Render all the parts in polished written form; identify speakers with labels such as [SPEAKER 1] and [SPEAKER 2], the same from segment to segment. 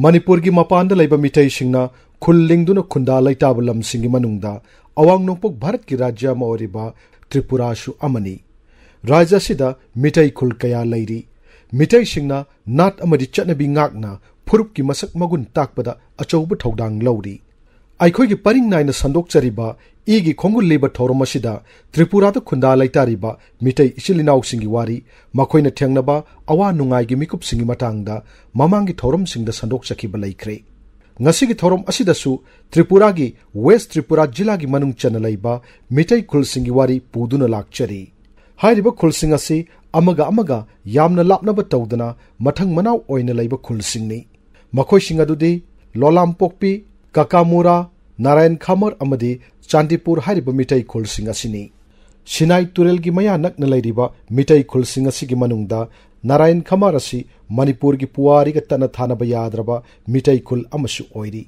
[SPEAKER 1] Manipur gi mapanda laiba Meetei singna khulingduna khunda laitaba lamsingi manungda awang nongpok Bharat ki rajya ma oriba Tripura shu amani. Rajya sida Meetei khul kaya lairi. Meetei singna nat amadi chatnabi ngakna phurup ki masak magun takpada achauba thodang lauri. Aikhoi gi paring naina sandok chariba igi khongul leba thoromasida Tripura da khunda laitariba Meetei ichilinaw singi wari makhoina thengnaba awa nungai gi mikup singi matangda mamangi thorom singda sandok chakiba laikre. Ngasigi thorom asidasu Tripura gi West Tripura Jila gi manung chana laiba Meetei Khulsinggi wari puduna lakchari. Hairiba khulsing asi amaga yamna lapnaba tawdana mathang manaw oina laiba khulsingni. Makhoi sing adudi Lolam Pokpi, Kakamura, Narayan Khamar amadi Chandipur hairiba Meetei Khulsing asini. Sinai Turel gi maya nakna lairiba Meetei Khulsing asigi manungda Narayan Khamar asi Manipur gi puwari ga tana thanaba yadraba Meetei Khul amasu oiri.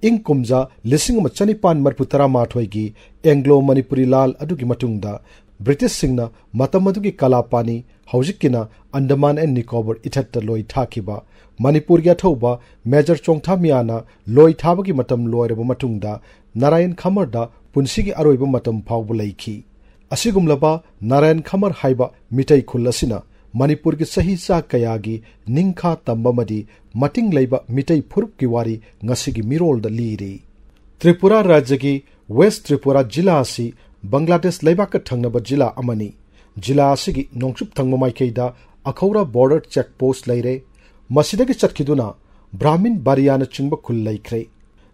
[SPEAKER 1] Ing kumja lising ama chanipan marputara mathoi gi Anglo Manipuri lal adugi matungda British singna matamadugi kalapani haujikina Andaman and Nicobar ithatta loi thakiba Manipur gi athauba Major Chongthamiyana loi thabagi matam loiraba matungda Narayan Khamar da punsigi aroiba matam phawba laiki. Asigumlaba Narayan Khamar haiba Meetei Khul asina Manipur gi sahi sa kayagi ningkha tambamadi mating leiba Meetei phurup ki wari ngasigi mirol da liri. Tripura rajya gi West Tripura Jila asi Bangladesh laibaka thangnaba jila amani. Jila asigi nongchup thangma maikeida Akhaura border checkpost laire. Masidagi chatkiduna Brahmin Bariyana chingba khul laikre.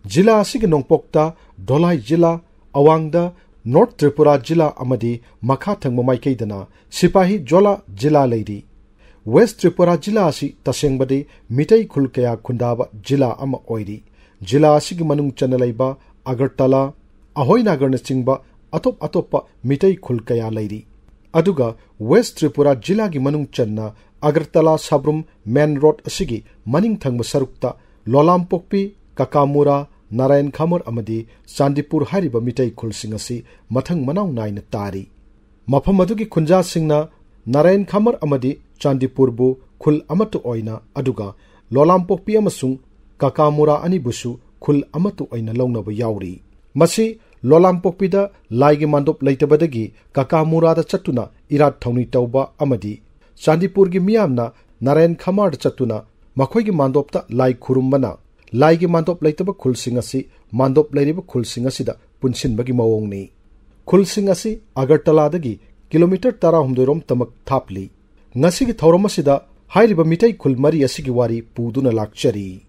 [SPEAKER 1] Jila asigi nongpokta Dholai Jila awangda North Tripura Jila amadi makha thangma maikeidana Sipahi Jola Jila lairi. West Tripura Jila asi tasengbadi Meetei khul kaya khundaba Jila ama oiri. Jila asigi manung chana laiba Agartala Ahoynagar na chingba atop Meetei khul kaya lairi. Aduga West Tripura Jila gi manung channa Agartala Sabrum Main Road asigi maning thangma sarukta Lolam Pokpi, Kakamura, Narayan Khamar amadi Chandipur hairiba Meetei Khulsing asi mathang manaw naina tari. Mafam adugi khunja singna Narayan Khamar amadi Chandipur bu khul amatu oina aduga Lolam Pokpi amasung Kakamura anibusu khul amatu oina lawnaba yauri. Masi Lolam Pokpi da laigi mandop leitabadagi Kakamura da chatuna irat thawni tawba amadi Chandipur gi miyamna Narayan Khamar chatuna makhoi gi mandopta lai khurumbana laigi mandop leitaba khulsing asi mandop leiriba khulsing asida punsinbagi mawongni. Khulsing asi Agartala dagi kilometer 16 rom tamak thapli. Ngasigi thorom asida hairiba Meetei khul mari asigi wari puduna lakchari.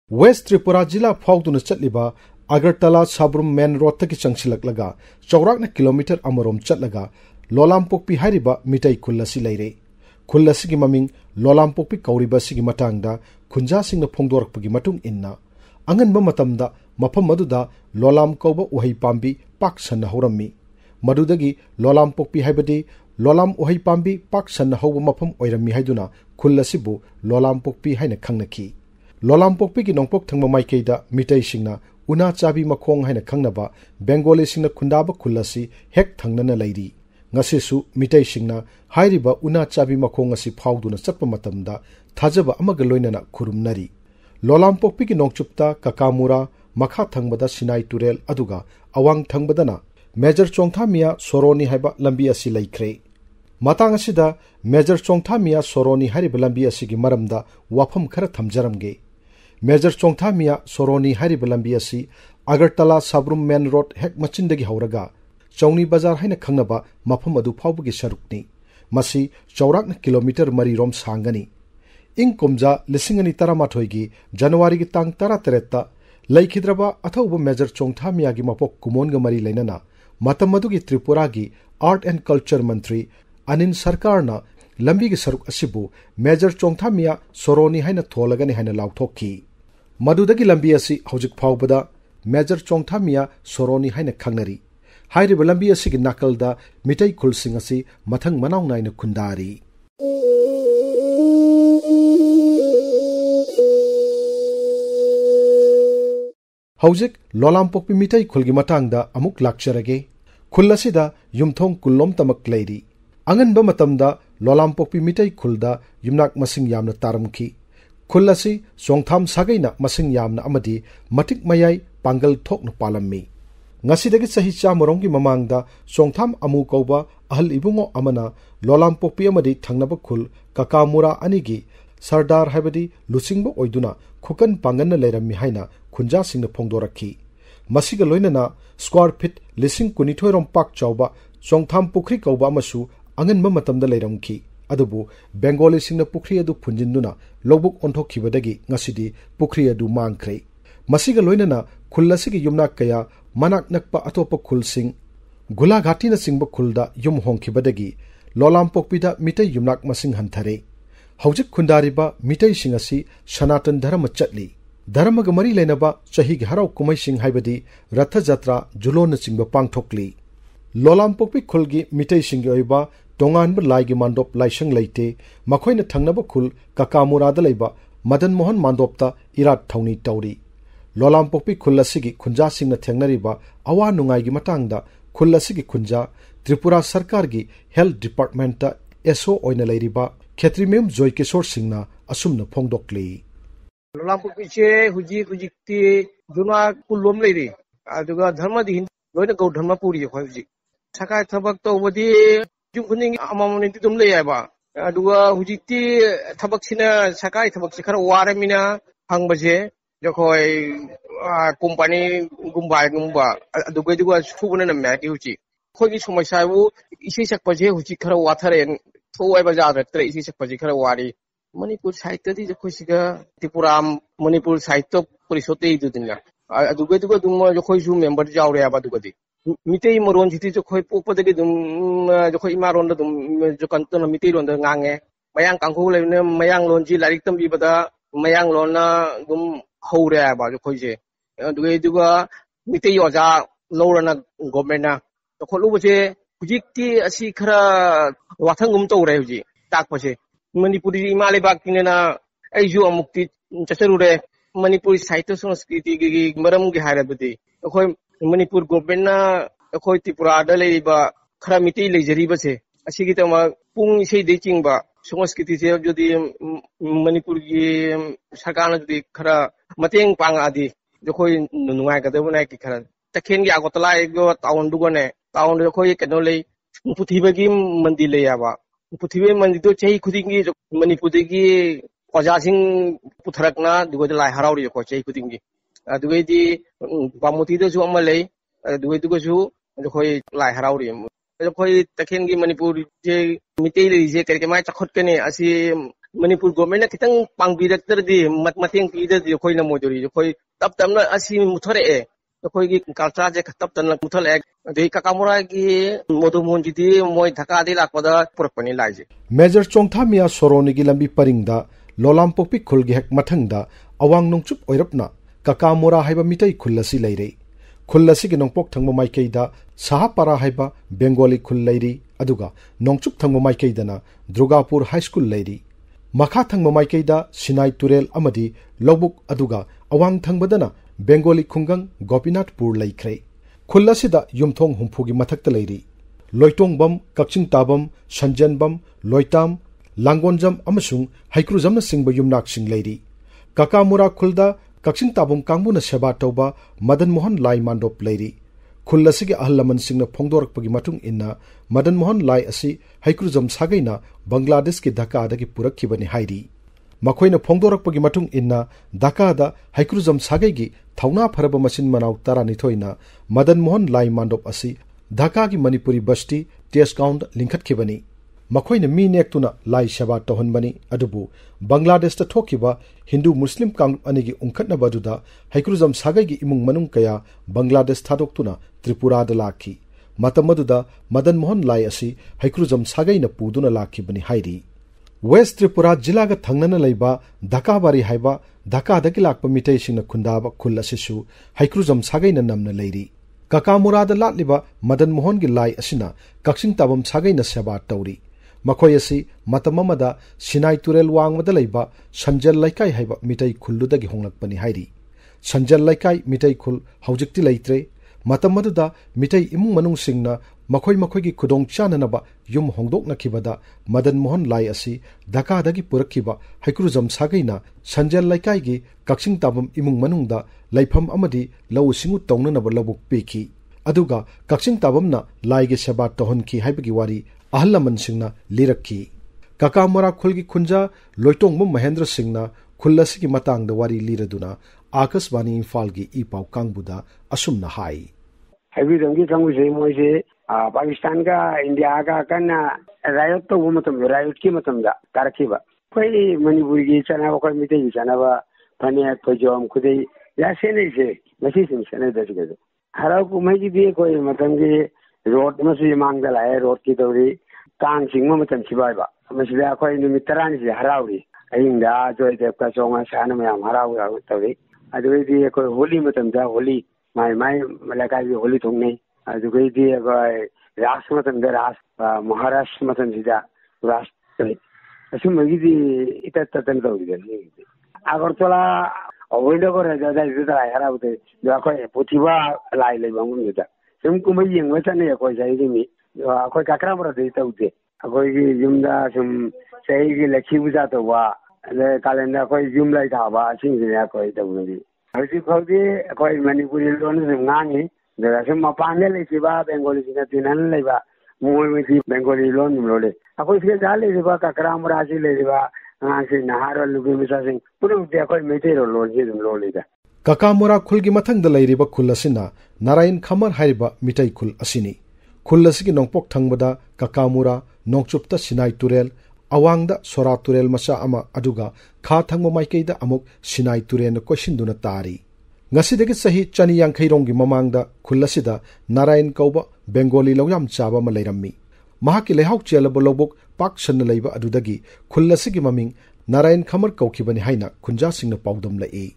[SPEAKER 1] West Tripura Jila Fauduna Chatliba Agartala Sabrum Main Road taki changsilaklaga chaurakna kilometer amarom chatlaga Lolam Pokpi hairiba Meetei Khul asi laire. Khul asigi maming Lolam Pokpi kauriba sigi matangda khunja singna phongdorakpagi matung inna anganba matamda mafam maduda Lolam kauba uhai pambi pak sanna horammi. Madudagi Lolam Pokpi haibadi Lolam uhai pambi pak sanna hauba mafam oirammi haiduna khul asibu Lolam Pokpi haina khangnaki. Lolam Pokpi ki nongpok thangma maikeida Meetei singna una chabi makhong haina khangnaba Bengali singna khundaba khulasi hek thangnana lairi. Ngasisu Meetei singna hairiba una chabi makhong asi phawduna chatpa matamda thajaba amaga loinana khurumnari. Lolam Pokpi ki nongchupta Kakamura makha thangbada Sinai Turel aduga awang thangbadana Major Chongthamia Soroni haiba lambi asi laikre. Matang asida Major Chongthamia Soroni hariba lambi asigi maramda wafam khara thamjaramge. Major Chongthamia Soroni hariba lambi asi Agartala Sabrum Main Road hek machindagi hauraga Chawni Bazar haina khangnaba mafam adu phawbagi sarukni. Masi chaurakna kilometer 3 rom sangani. Ing kumja lisingani taramathoi gi January gi tang 13 laikhidraba athauba Major Chongthamia gi mapok kumonga mari lainana matamadu gi Tripura gi Art and Culture Mantri Anin Sarkarna lambi gi saruk asibu Major Chongthamia Soroni haina tholagani haina lauthokki. Madudagi lambi asi hojik phawbada Major Chongthamia Soroni haina khangnari. Hairiba lambi asi gi nakalda Meetei Khulsing asi mathang manaw naina khundari. Hauzik Lolampokpi Meetei Khulgi matangda amuk lakcharage. Khul asida yumthong kullom tamak leiri. Anganba matamda Lolampokpi Meetei Khulda yumnak masing yamna taramki. Khul asi songtham sagaina masing yamna amadi matik mayai pangal thokna palammi. Ngasidagi sahi chamoronggi mamangda songtham amu kauba ahal ibungo amana Lolampokpi amadi thangnaba khul kakamura anigi Sardar haibadi lusingbo oiduna khukan panganna leirammi haina khunja singna phongdorakhi. Masiga loinana square feet lising kunithoi rompak chauba songtham pukhri kauba amasu anganba matamda leiramki. Adubu Bengali singna pukhri adu phunjinduna lobuk onthokkhibadagi ngasidi pukhri adu mangkhre. Masiga loinana khulasigi yumnak kaya manak nakpa atopa khulsing Gulaghati na singba khulda yum hongkhibadagi Lolampokpida Meetei yumnak masing hanthare. Hauzik Khundariba Meetei singasi Sanatan Dharma chatli. Dharma ga mari lenaba chahi gi harau kumai sing haibadi Ratha Jatra Julon na singba pangthokli. Lolampokpi khulgi Meetei singi oiba tonganba laigi mandop laisang leite makhoina thangnaba khul kakamurada leiba Madan Mohan mandopta irat thauni tauri. Lolampokpi khulasigi khunja singna thengnariba awa nungai gi matangda khulasigi khunja Tripura Sarkar gi Health Department ta SO oina leiriba Khetrimem Joy Kishore Singna asumna phongdokli.
[SPEAKER 2] Lolampokpi che hujikti duna kullom leiri aduga dharma di loina gau dharma puri khoi sakai thabak to bodi jungkhuni amamoni dum leyaba aduga hujikti thabak sina sakai thabak se khara waramina hangbaje jokhoi company gumba aduga subuna na maki huchi khoi somasya bu isi sakpaje huchi khara wathare thoi bajar tre isi sakpaje khara wari Manipur sahitya di jokhoi siga Tripura Manipur sahitya porisote idudinga aduga dum jokhoi su member jawre aba aduga di Meetei moron jiti jokhoi popadagi dum jokhoi imaron da dum jokantona Meetei ron da ngange mayang kangkhu lene mayang lonji larik tambi bada mayang lona dum hore aba jokhoi je aduga Meetei oja lorana government na kholu je hujikti asi khara wathangum tawre huji takpase Manipuri imale bakina aiju amukti chacharure Manipuri sahitya sanskriti gi maram gi harabadi khoi Manipur government na khoi Tripura da leiba khara Meetei leijariba se asigi tama pung sei de chingba sanskriti se jodi Manipur gi sarkar na jodi khara mateng pang adi jokhoi nungai ka debuna ki khara takhen gi agotala ego town dugane town jokhoi keno lei puthiba gi mandi le yaba puthibe mandi to chei khudingi Manipur gi Qajasing putharakna dugo lai harauri ko chei khudingi adugai di bamuti da ju amalei adugai dugo ju jokhoi lai harauri jokhoi takhen gi Manipur je Meetei le je kerke mai chakhot kene asi Manipur government na kitang pangbirakter di matmateng pi da jokhoi na modori jokhoi tap na asi muthare e jokhoi gi culture je tap tan muthal ek dei kakamura gi modumon jiti moi dhaka de lakpada purpani laije
[SPEAKER 1] Major Chongthamia Soroni gi lambi paringda Lolampokpi khulgi hek mathangda awang nongchup oirapna kakamura haiba Meetei khulasi leire khulasi gi nongpok thangma maikeida Sahapara haiba Bengali khul leiri aduga nongchup thangma maikeida na Drugapur High School leiri makha thangma maikeida Sinai Turel amadi Lobuk aduga awang thangbadana Bengali khungang Gopinathpur leikre khulasida yumthong humphugi mathakta leiri Loitongbam Kakching Tabam Sanjanbam Loitam Langonjam amasung Haikruzam na singba yumnak sing leiri Kakamura khulda Kakching Tabam kangbu na seba tauba Madan Mohan Lai mandop leiri khulasigi ahlaman singna phongdorakpagi matung inna Madan Mohan Lai asi Haikruzam sagaina Bangladesh ki Dhaka adagi purakkibani hairi makhoina phongdorakpagi matung inna Dhaka da Haikruzam sagaigi thauna pharaba masin manau tarani thoina Madan Mohan Lai mandop asi Dhaka ki Manipuri basti test count linkhatkibani makhoina mi nektuna lai shaba tohonbani adubu Bangladesh ta thokiba Hindu Muslim kang anigi ungkhatna baduda Haikruzam sagai gi imung manung kaya Bangladesh thadoktuna Tripura da lakhi matamaduda Madan Mohan Lai asi Haikruzam sagai na puduna lakhi bani hairi West Tripura Jilada Thangnana leiba Dhaka bari haiba Dhaka dagi lakpa Meetei singna khundaba khul asisu Haikruzam sagai na namna leiri Kakamura da latliba Madan Mohan gi lai asina Kakching Tabam sagai na seba tauri makhoi asi matamamada Sinai Turel wangmada leiba Sanjal laikai haiba Meetei khullu dagi honglakpani hairi Sanjal Laikai Meetei Khul Haujikti Leitre Matamaduda Meetei Imung Manungsingna Makoi Makoigi Kudong Chananaba Yum Hongdok Nakibada Madan Mohan Lai Asi Dhaka Dagi Purakiba Haikruzam Sagaina Sanjal Laikai gi Kakshing Tabam Imung Manungda Laifam Amadi Lau Singu Tongnanaba Labuk Peki Aduga Kakshing Tabamna Laigi Sabat Tohonki Haibagi Wari Ahlaman Singna Lirakki Kakamara Khulgi Khunja Loitongmum Mahendra Singna Khulasigi Matang the Wari Liraduna Akasbani Imphal gi Ipau Kangbuda Asumna Hai
[SPEAKER 3] Haibidamgi Kangu Moise Pakistan ka India ka kana riot to matam riot ki matam da Karakiba koi Manipur gi chana koi Meetei gi chana ba Phane Thokchom khudei ya sene se masi sin sene da siga harau ku mai gi koi matam gi road masi mang da lai road ki dori kang singma matam sibai ba masi da koi numit taran si harauri ainda joy dep ka chonga sana mayam harau ra tawri adui di koi holi matam da holi mai malaka gi holi thongnei adui di koi ras matam da ras Maharashtra matam sida ras asum magi di ita tatan dawri da agartala window ko raja da ida harau de da koi putiba lai le bangum da sum kumai yeng wata ne koi sai gi koi kakra mara de taude koi gi yumda sum sai gi lakhi buja to wa le kalenda koi yum lai da ba sing ya koi tawri hausi khodi koi Manipuri lon ngangi da sum mapane le siba Bengali sina tinan le ba moi Bengali lon lole akoi se dale siba kakra mara si le siba ngasi naharo lubi misa sing purung de koi Meetei ro lon ji lole da
[SPEAKER 1] Kakamura Khulgi Mathang da Lairiba Khulasina Narayan Khamar Haiba Meetei Khul Asini Khulasigi Nongpok Thangbada Kakamura Nongchupta Sinai Turel Awangda Sora Turel Masa Ama Aduga Kha Thangmo Maikeida Amuk Sinai Turen Koshinduna Tari Ngasidagi Sahi Chani Yankhaironggi Mamangda Khulasida Narayan Kauba Bengali Loyam Chaba Malairammi Mahaki Lehauk Chelaba Lobok Pak Shanna Leiba Adudagi Khulasigi Maming Narayan Khamar Kaukibani Haina Khunja Singna Paudam Lai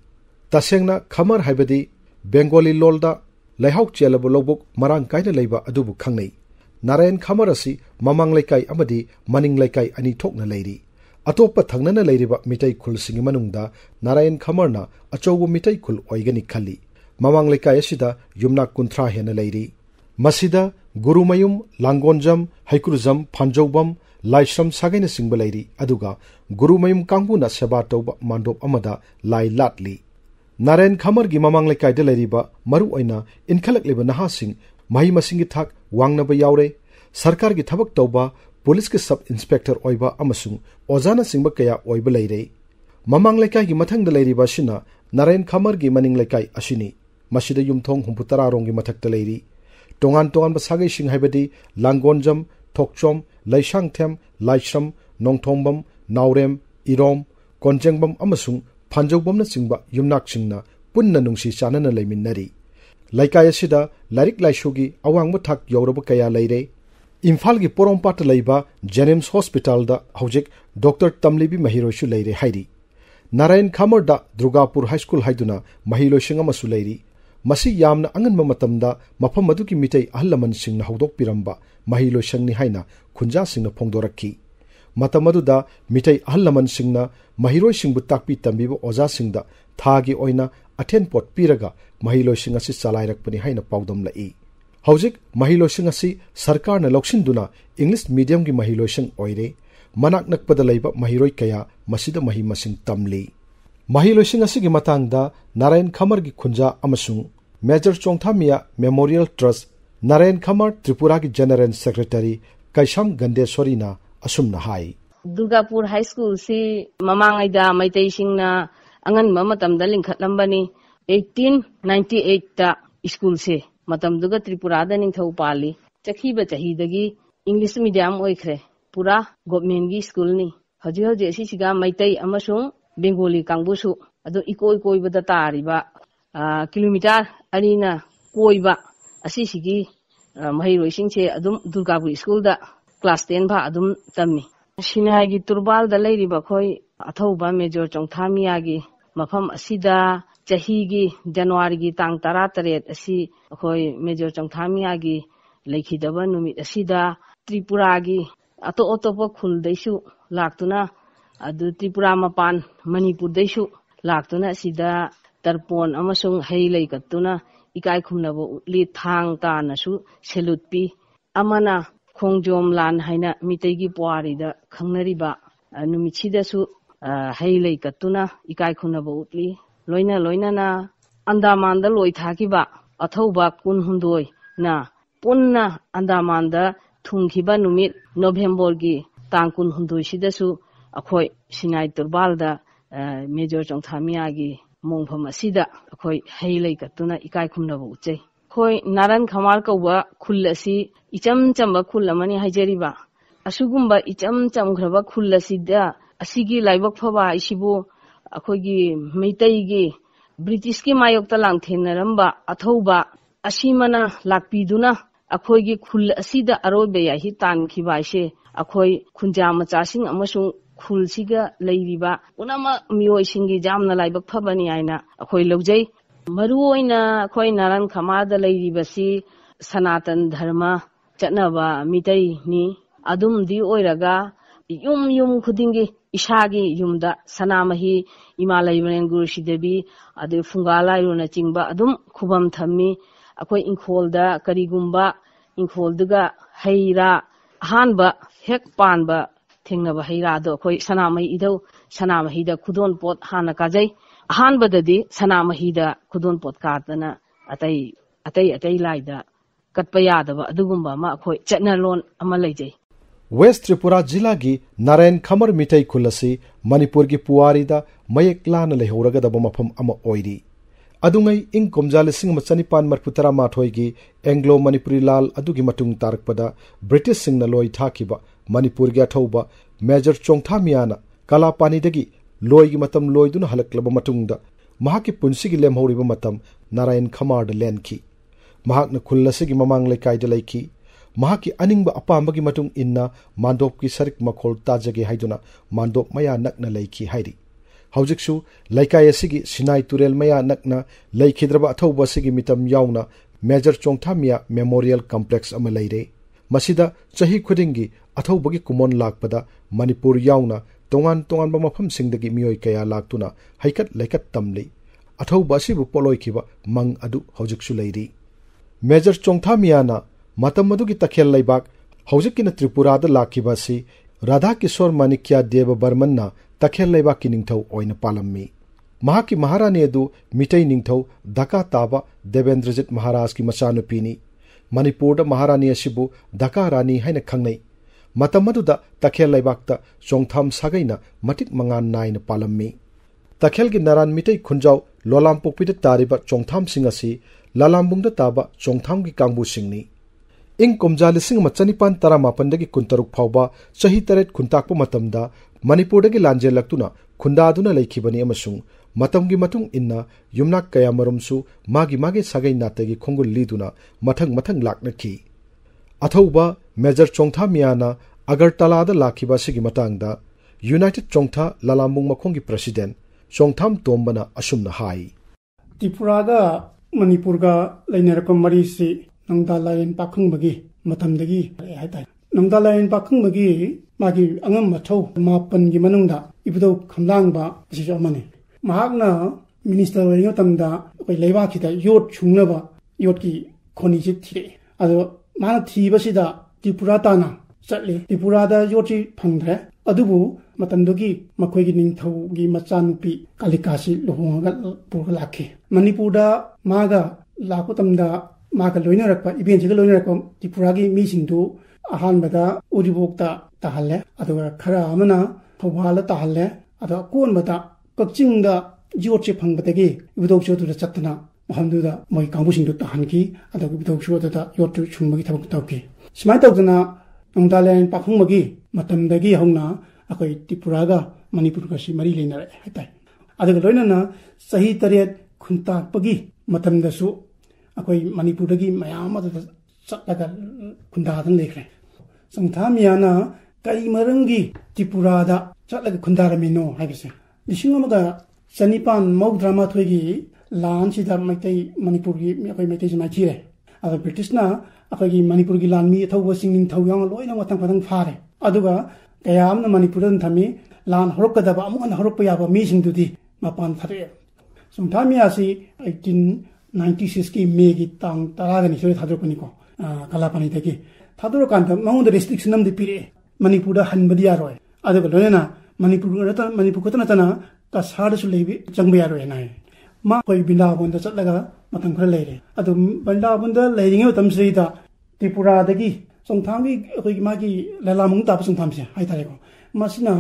[SPEAKER 1] Tasengna Khamar Haibadi Bengali Lolda Lehauk Chelaba Lobok Marang Kaina Leiba Adubu Khangnei Narayan Khamar Asi Mamang Laikai Amadi Maning Laikai Ani Thokna Leiri Atopa Thangnana Leiriba Meetei Khulsinggi Manungda Narayan Khamarna Achobu Meetei Khul Oigani Khali Mamang Laikai Asida Yumna Kunthra Hena Leiri Masida Gurumayum Langonjam Haikruzam Phanjobam Laishram Sagaina Singba Leiri Aduga Gurumayum Kangbuna Seba Tauba Mandop Amada Lai Latli Narayan Khamar gi Mamang Laikai da Leiriba Maru Oina Inkhalak Leba Nahasing Mahi Masingi Thak Wangnaba Yaure Sarkar gi Thabak Tauba Police ki Sub Inspector Oiba Amasung Ozana Singba Kaya Oiba Leire Mamang Laikai gi Mathang da Leiriba Shina Narayan Khamar gi Maning Laikai Ashini Masida Yumthong Humputara Rongi Mathak da Leiri Tongan Basagai Sing Haibadi Langonjam Thokchom Laishangthem Laishram Nongthombam Naurem Irom Konjengbam Amasung Phanjobamna Singba Yumnak Singna Punna Nungsi Chanana Leiminari Laikai Asida Larik Laishugi Awangba Thak Yoraba Kaya Leire Imphal gi Porompat Leiba Jenims Hospital da Hojik Dr. Tamlibi Mahiroshu Leire Hairi Narayan Khamar da Durgapur High School Haiduna Mahiloshinga Masu Leiri Masi Yamna Anganba Matamda Mafam Maduki Meetei Ahlaman Singna Hodok Piramba Mahilosangni Haina Khunja Singna Phongdorakki Matamaduda Meetei Ahlaman Singna Mahiroi Singbu Takpi Tambiba Oza Singda Thagi Oina Athen Pot Piraga Mahilosing asi Salairakpani Haina Paudam Lai Hojik Mahilosing asi Sarkarna Lokshinduna English Medium gi Mahilosing Oire Manak Nakpada Leiba Mahiroi Kaya Masida Mahi Masing Tamli Mahilosing asi gi Matangda Narayan Khamar gi Khunja Amasung Major Chongthamia Memorial Trust Narayan Khamar Tripura gi General Secretary Kaisham Gande Sorina Asumna Hai
[SPEAKER 4] Durgapur High School si Mamangaida Meetei Singna Angan Mamatamda Linkhatlambani 1898 ta school se Matamduga Tripura da Ningthau Pali Chakhiba Chahidagi English medium oikhre Pura government gi school ni Haji asi siga Meetei amasung Bengali Kangbusu ado ikoi bada tariba kilometer arina koiba asi sigi mahiroi singse adum Durgapur school da class 10 ba adum tammi Sinai gi Turbal da leiriba khoi athauba Major Chongthamia gi mafam asida chahi gi January gi tang 13 asi khoi Major Chongthamia gi leikhidaba numit asida Tripura gi ato khul daisu laktuna adu Tripura mapan Manipur daisu laktuna asida tarpon amasung hei lei katuna ikai khumnaba utli thang ta nasu salute pi amana khongjom lan haina Meetei gi puari da Khundariba numichida su hei lei katuna ikai khumnaba utli loina na Andaman da loi thakiba athauba kun hundoi na punna Andaman da thungkhiba numit November gi tang kun hundoi sidasu akhoi Sinai Turbal da Major Chongthamia gi mongpham asida akhoi hei lei katuna ikai khumnaba uchei khoi naran khamar kauba khul asi icham chamba khul amani haijariba asugumba icham chamgraba khul asida asigi laibak phaba isibu akhoi gi Meitei gi British ki mayok ta lang thenaramba athauba asimana lakpiduna akhoi gi khul asida arobe ya hi tan khiba ise akhoi khunja macha sing amasung khulsiga leiriba unama miyoi singi jamna laibak phabani aina akhoi lojai maru oina akhoi naran khamada leiriba si sanatan dharma chatnaba Meetei ni adum di oiraga yum khudingi ishagi yumda sanamahi imalai mengur sidebi adu fungala yuna chingba adum khubam thammi akhoi inkolda karigumba inkolduga heira hanba hek panba thengnaba heira do akhoi sanamahi idau sanamahi da khudon pot hana kajai hanba dadi sanamahi da khudon pot katana atai laida katpa yadaba adugumba ma akhoi chatna lon ama leijai
[SPEAKER 1] West Tripura Jilagi Naren Khamar Meetei Khulasi Manipur gi puari da mayek lana lehoraga da mafam ama oiri adungai ing komjal sing machanipan marputara mathoi gi Anglo Manipuri lal adugi matung tarakpada British sing na loi thakiba Manipur gi athauba Major Chongthamia kala pani dagi loi gi matam loi duna halaklaba matungda mahaki punsi gi lemhoriba matam Narayan Khamar da lenki mahakna khulasi gi mamang lekai da leiki mahaki aningba apambagi matung inna mandop ki sarik makhol tajage haiduna mandop maya nakna leiki hairi haujiksu laikai asigi Sinai Turel maya nakna leikhidraba athauba sigi mitam yauna Major Chongthamia Memorial Complex ama leire masida chahi khudingi athauba gi kumon lakpada Manipur yauna tongan ba mafam singdagi miyoi kaya laktuna haikat laikat tamli athauba sibu poloi khiba mang adu haujiksu leiri Major Chongthamia na Matamadu ki takhel laibak haujikina Tripura da lakibasi Radha Kishore Manikya Deva Barmanna takhel laibak ki ningthau oina palammi mahaki maharani adu Meetei ningthau Dhaka taba Jogendrajit Maharaj ki machanupini Manipur da maharani asibu Dhaka rani haina khangnai matamadu da takhel laibak ta Chongtham sagaina matik mangan naina palammi takhel gi naran Meetei khunjau lolam pokpida tariba Chongtham singasi lalambungda taba Chongtham gi kangbu singni ing komjal sing machanipan tara mapandagi kuntaruk phauba chahi taret khuntakpa matamda Manipurdagi lanjel laktuna khundaduna leikhibani amasung matamgi matung inna yumnak kaya marumsu magi sagai natagi khongul liduna mathang laknaki athauba Major Chongthamia na Agartala da lakhiba sigi matangda United Chongtha Lalambung makhongi president Chongtham Tombana asumna hai
[SPEAKER 5] Tripura da Manipur ga lainerakam marisi Nangda lain pakung bagi matamdagi hatai Nangda lain pakung bagi magi angam mathau mapan gi manungda ibdo khamlangba sijamani mahakna minister wari tamda koi leiba khita yot chungnaba yot ki khoni ji thire ado mana thiba sida Tripura tana chatle Tripura da yoti phangdre adubu matamdogi makhoi gi ningthau gi machanupi kalikasi lohonga purga lakhe Manipur da maga lakutamda maga loina rakpa event ga loina rakpa Tripura gi mi singdu ahan bada uribokta tahalle aduga khara amana thobhala tahalle ado kon bata kakchingda jiotche phangbadagi ibodok chodu da chatna mahamduda moi kangbu singdu tahanki ado ibodok chodu da yotu chungmagi thabak tawki smai tawdana nongdalen pakhungmagi matamdagi hongna akoi Tripura ga Manipur ga si mari leina hatai aduga loina na sahi tariat khuntakpagi matamdasu akoi Manipurdagi mayam adu chatlaga khundadan lekre Chongthamia na kai marangi Tripura da chatlaga khundaramino haibase lisingamaga sanipan maudrama thoigi lan sida Meitei Manipur gi akoi Meitei jama chire adu British na akoi Manipur gi lan mi thauba singning thawyang loina matang patang phare aduga kayamna Manipur dan thami lan horokadaba amon horokpa yaba mi singdudi mapan thare Songthami asi 1896 ki May ki tang taraga ni sore thadrokani ko kalapani teki thadrokanta mangod restriction nam de pire Manipur da hanbadi yaroi adu lona Manipur ko tana ka sar su lebi jangba yaroi nai ma koi binda bonda chatlaga matang khara leire adu banda bonda leiringe tam seida Tripura dagi Songthami koi ma ki lalamung ta songtham se hai tare ko masina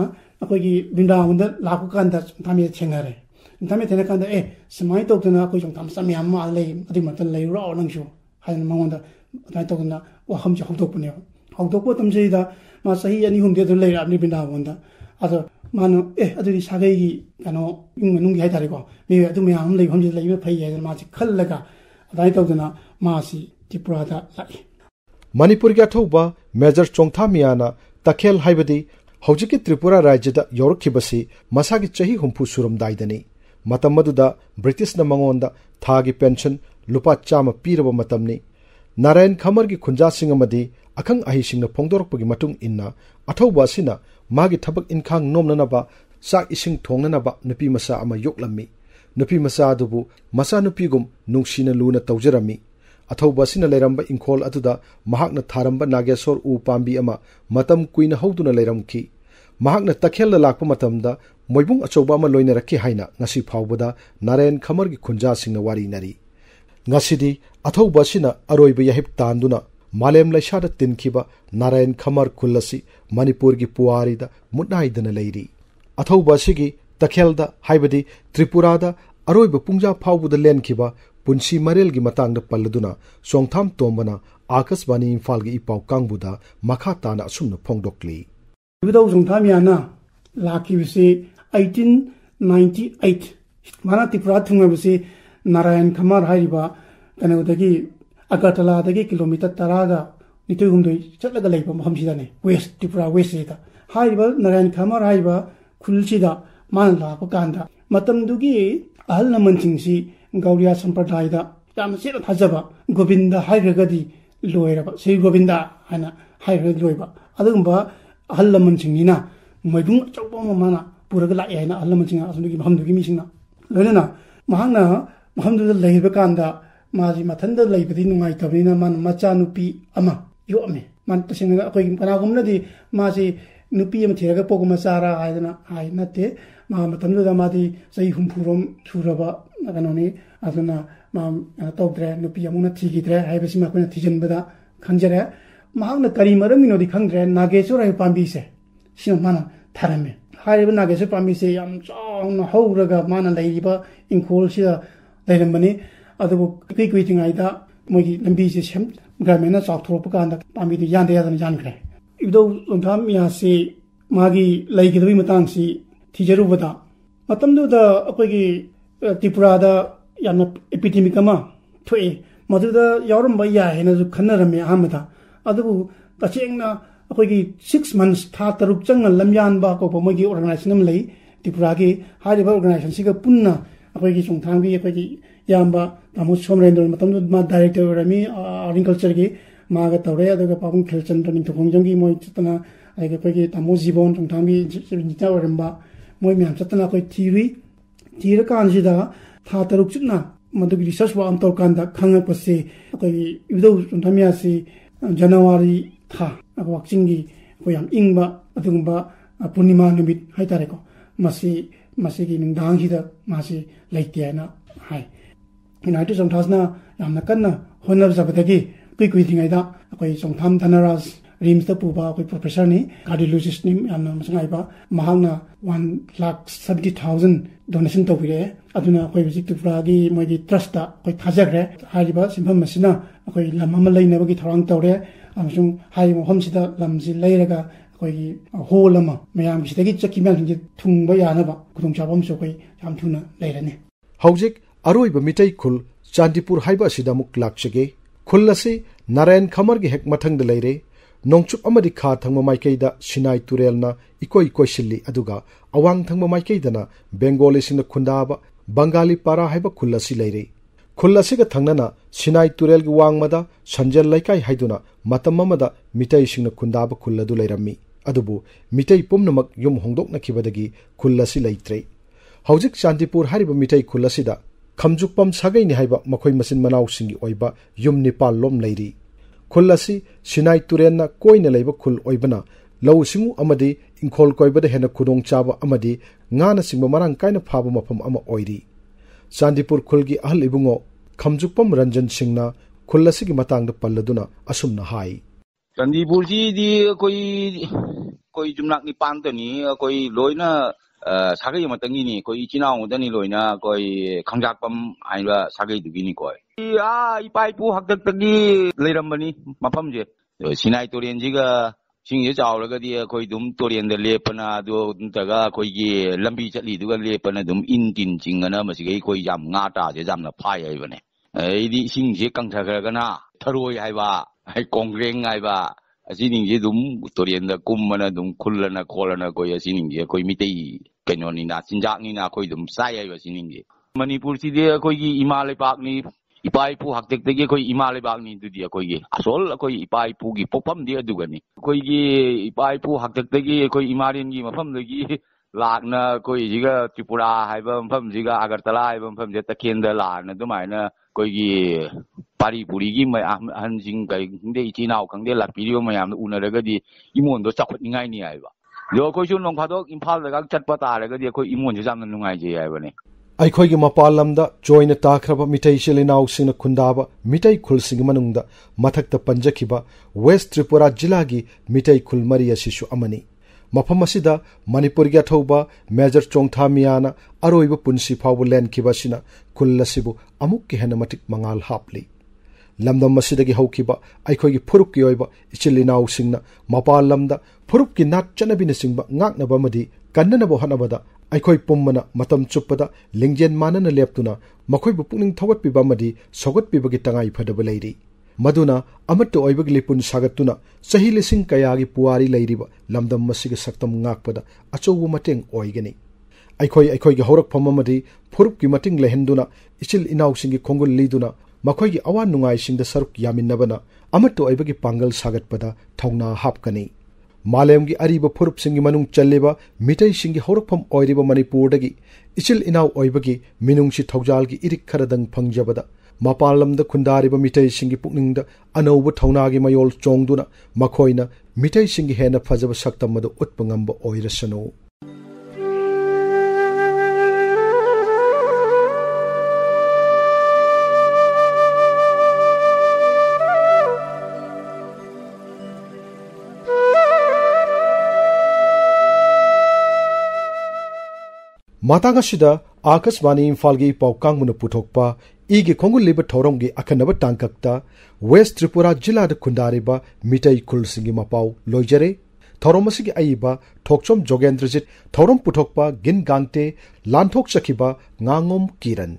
[SPEAKER 5] koi ki binda bonda laku kanda Songthami chengare Songthami tena kanda samai tok tana koi Songtham samyam ma lei adi matan lei ro nangsu hai mangonda dai tok na wa ham cha hoktok pune hoktok ko tam seida ma sahi ani hum de lei abni binda bonda ado mano aduri sagai gi kano nung hai tare ko me adu me am lei hom ji lei me phai ya ma chi khallaga dai tok tana ma si Tripura da lai
[SPEAKER 1] Manipur ga thoba Major Chongthamiana takhel haibadi hojiki Tripura rajyada yorkhibasi masagi chahi humpu suram daidani matam maduda British na mangonda thagi pension lupa chama piraba matamni Narayan Khamar gi khunja singamadi akhang ahi singna phongdorokpagi matung inna athoba sina magi thabak inkhang nomnanaba sak ising thongnanaba nupi masa ama yoklammi nupi masa adubu masa nupigum nungsina luna tawjarami Athoba sina leiramba inkhol atuda mahakna tharamba nagesor u pambi ama matam kuina hoduna leiramki mahakna takhel lakpa matamda moibung achoba ama loina rakhi haina ngasi phawbada Narayan Khamar gi khunja singna wari nari ngasidi athoba sina aroiba yahib tanduna malem laishada tinkhiba Narayan Khamar khulasi Manipur gi puari da mudaidana leiri athoba sigi takhelda haibadi Tripura da aroiba pungja phawbuda lenkhiba Punsi Marel gi matang da palladuna Songtham tombana Akasbani Imphal gi ipau kangbuda makha tana asumna phongdokli
[SPEAKER 5] Ibidau Songthamiana laki bisi 1898 mana Tripura thunga bisi Narayan Khamar hariba kana dagi Agartala dagi kilometer taraga nitoi humdoi chatlaga leiba mahamsidane West Tripura West da hariba Narayan Khamar hariba khulsida man la pakanda matamdugi ahal namanchingsi Gaudiya Sampradayada yam sira thajaba Govinda hairagadi loiraba sei Govinda hana hairagadi loiba adugumba ahallamanchingina moidung chawba mana puraga la yaina ahallamanchingna asundigi mahamdugi misingna loina mahangna mahamdu leiba kanda maji mathanda leibadi nungai tabina man macha nupi ama yome man tasinga koi kanagumnadi maji nupi am thiraga poguma sara haidana hainate ma matamda madi sei humpurom thuraba kanoni aduna ma tawdre nupi amuna thigidre haibasi ma kuna thijanbada khangjare mahangna kari maramino di khangdre nageswar hai pambi se sima mana tharame haiba nageswar pambi se yam chawna hauraga mana leiba inkhol sia leirambani adubu kwi tingaida mogi lambi se sem gamena chawthropa kanda pambi di yande yadana jankre ibdo Songtham yasi magi leigidwi matang si thijarubada matamduda akogi Tripura da yamna epidemic ama thoi maduda yauramba ya hena ju khanarame amada adubu tachengna akogi 6 months tha taruk changal lamyan ba ko mogi organization lei Tripura gi hariba organization siga punna akogi Songtham gi akogi yamba tamu somrendra matamdu ma director rami agriculture gi maga tawre aduga pabung khelchandra ning thongjang gi moi chitana aige akogi tamu jibon Songtham gi nita oramba moi myam chatana koi tira kansida tha taruk chutna madug research wa amtor kanda khanga pase koi ibdo Songtham si January tha wakchingi ko yam ingba adungba punima numit haitare ko masi gi ningdang hida masi leitiana hai United Songthasna yamna kanna honab zabadagi koi tingaida koi Songtham Dhanaras Rims da puba koi professor ni cardiologist ni yamna masangai ba mahangna 1,70,000 donation to bire aduna koi visit to fragi mogi trust da koi thajagre hariba simpham masina koi lamama leina bagi thorang tawre amsung hai moham sida lamji leiraga koi holama mayam sidagi chakimel hingi thungba yana ba kudung chabam so koi yam thuna leirane
[SPEAKER 1] Haujik aroiba Meetei Khul Chandipur haiba sidamuk lakchage khulasi Narayan Khamar gi hek mathang da leire nongchup amadi kha thangma maikeida Sinai Turelna ikoi silli aduga awang thangma maikeidana Bengali singna khundaba Bangali para haiba khulasi leire khulasi ga thangnana Sinai Turel gi wangmada Sanjal laikai haiduna matam amada Meetei singna khundaba khuladu leirammi adubu Meetei pumnamak yum hongdokna khibadagi khulasi leitre Hauzik Chandipur hariba Meetei Khul asida Khamjukpam sagai ni haiba makhoi masin manau singi oiba yum nipal lom leiri. Khul asi Sinai Turen na koina leiba khul oibana lau singu amadi inkhol koibada hena khudong chaba amadi ngana singba marang kaina phaba mafam ama oiri. Chandipur khulgi ahal ibungo Khamjukpam Ranjan Singna khul asigi matangda palladuna asumna hai.
[SPEAKER 6] Chandipur ji di koi jumnak ni pantani koi loina sagai matangi ni koi chinau dani loina koi Khangjakpam aiba sagai dugini koi. Ipai pu hakdak tagi leirambani mafam je. Sinai Turen jiga singye chawlaga di koi dum Turen da lepana do daga koi gi lambi chatli duga lepana dum intin chingana masigai koi jam ngata je jamna phai aibane. Idi singje kangthaga na tharoi aiba ai kongreng aiba asininge dum Turen da kummana dum khullana kholana koi asininge koi Meetei kenoni na sinjak ni na koi dum sai aiba asininge. Manipur si de koi gi Imphal pak ni ipai pu haktek tege koi Imphal bak ni du dia koi gi asol koi ipai pu gi popam dia dugani koi gi ipai pu haktek tege koi Imphalen gi mafam legi lakna koi jiga Tripura haiba mafam jiga Agartala haiba mafam je Takenda lakna dumaina koi gi pari puri gi mai hansing kai de chinau kangde lakpiri mayam unaraga di imon do chakot ningai ni aiba yo koi chu nong phadok Imphal da chatpa taraga di koi imon je jamna nungai je aiba ne.
[SPEAKER 1] Aikhoigi mapalamda joina takraba Meetei Shilinau singna Khundaba Meetei Khulsinggi manungda mathakta panjakhiba West Tripura Jilagi Meetei Khul mari asishu amani. Mafam asida Manipurgi athauba Major Chongthamiyana aroiba punsi phawbu lenkhiba sina khul asibu amukki hena matik mangal hapli. Lamdam asidagi haukiba aikhoigi phurukki oiba ichilinau singna mapalamda phurukki nat chanabina singba ngaknaba madi kannanabo hanabada Aikhoi pummana matam chuppada lingjen manana leptuna makhoi bu pungning thawat piba madi sogot piba gi tangai phadaba leiri maduna amatto oibagi lipun sagatuna sahi lising kayagi puari leiriba lamdam masiga saktam ngakpada achowu mateng oigani aikhoi gi horak phamamadi phurup gi mating lehenduna ichil inau singi khongul liduna makhoi gi awan nungai singda saruk yaminabana amatto oibagi pangal sagatpada thongna hapkani. Malemgi ariba phurup singi manung challiba Meetei singi horakpham oiriba Manipurdagi ichil inau oibagi minungsi thaujalgi irik kharadang phangjabada mapalamda Khundariba Meetei singi pukningda anauba thaunagi mayol chongduna makhoina Meetei singi hena phajaba saktamadu utpangamba oirasano. Matang asida Akashvani Imphal-gi paukangmuna puthokpa igi khongul liba thoromgi akhanaba tangkakta West Tripura Jilada Khundariba Meetei Khulsinggi Mapao loijare thoromasigi aiba Thokchom Jogendrajit thorom puthokpa gin Gangte lanthok sakhiba Ngangom Kiran